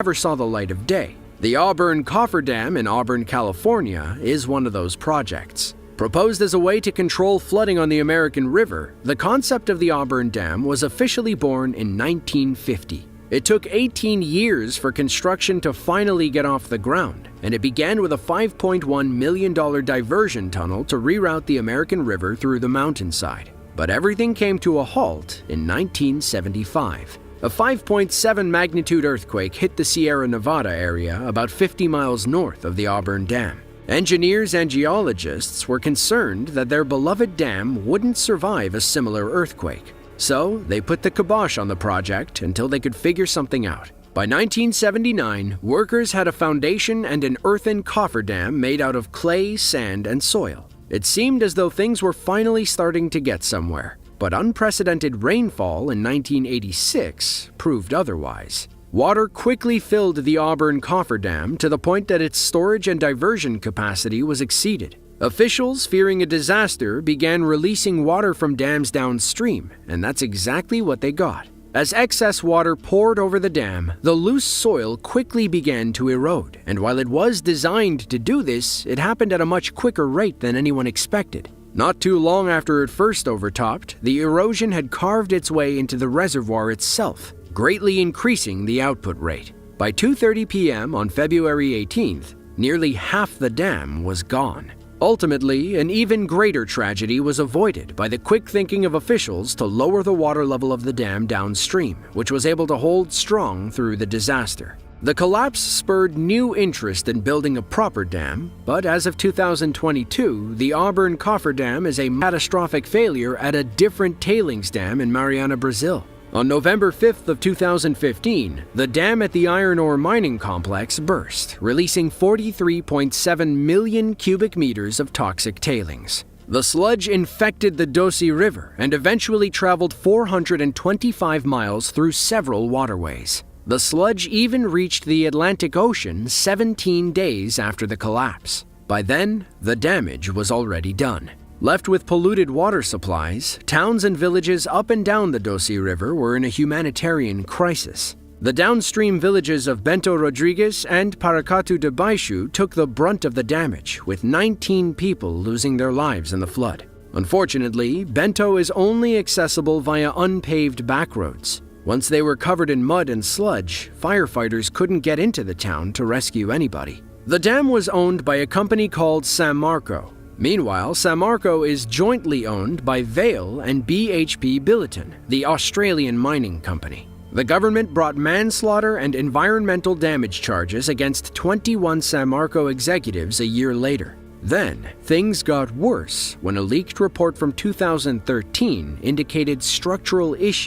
never saw the light of day. The Auburn Cofferdam in Auburn, California is one of those projects. Proposed as a way to control flooding on the American River, the concept of the Auburn Dam was officially born in 1950. It took 18 years for construction to finally get off the ground, and it began with a $5.1 million diversion tunnel to reroute the American River through the mountainside. But everything came to a halt in 1975. A 5.7 magnitude earthquake hit the Sierra Nevada area about 50 miles north of the Auburn Dam. Engineers and geologists were concerned that their beloved dam wouldn't survive a similar earthquake. So they put the kibosh on the project until they could figure something out. By 1979, workers had a foundation and an earthen cofferdam made out of clay, sand, and soil. It seemed as though things were finally starting to get somewhere, but unprecedented rainfall in 1986 proved otherwise. Water quickly filled the Auburn Cofferdam to the point that its storage and diversion capacity was exceeded. Officials, fearing a disaster, began releasing water from dams downstream, and that's exactly what they got. As excess water poured over the dam, the loose soil quickly began to erode, and while it was designed to do this, it happened at a much quicker rate than anyone expected. Not too long after it first overtopped, the erosion had carved its way into the reservoir itself, greatly increasing the output rate. By 2:30 p.m. on February 18th, nearly half the dam was gone. Ultimately, an even greater tragedy was avoided by the quick thinking of officials to lower the water level of the dam downstream, which was able to hold strong through the disaster. The collapse spurred new interest in building a proper dam, but as of 2022, the Auburn Cofferdam is a catastrophic failure at a different tailings dam in Mariana, Brazil. On November 5th of 2015, the dam at the iron ore mining complex burst, releasing 43.7 million cubic meters of toxic tailings. The sludge infected the Doce River and eventually traveled 425 miles through several waterways. The sludge even reached the Atlantic Ocean 17 days after the collapse. By then, the damage was already done. Left with polluted water supplies, towns and villages up and down the Doce River were in a humanitarian crisis. The downstream villages of Bento Rodrigues and Paracatu de Baixo took the brunt of the damage, with 19 people losing their lives in the flood. Unfortunately, Bento is only accessible via unpaved backroads. Once they were covered in mud and sludge, firefighters couldn't get into the town to rescue anybody. The dam was owned by a company called Samarco. Meanwhile, Samarco is jointly owned by Vale and BHP Billiton, the Australian mining company. The government brought manslaughter and environmental damage charges against 21 Samarco executives a year later. Then, things got worse when a leaked report from 2013 indicated structural issues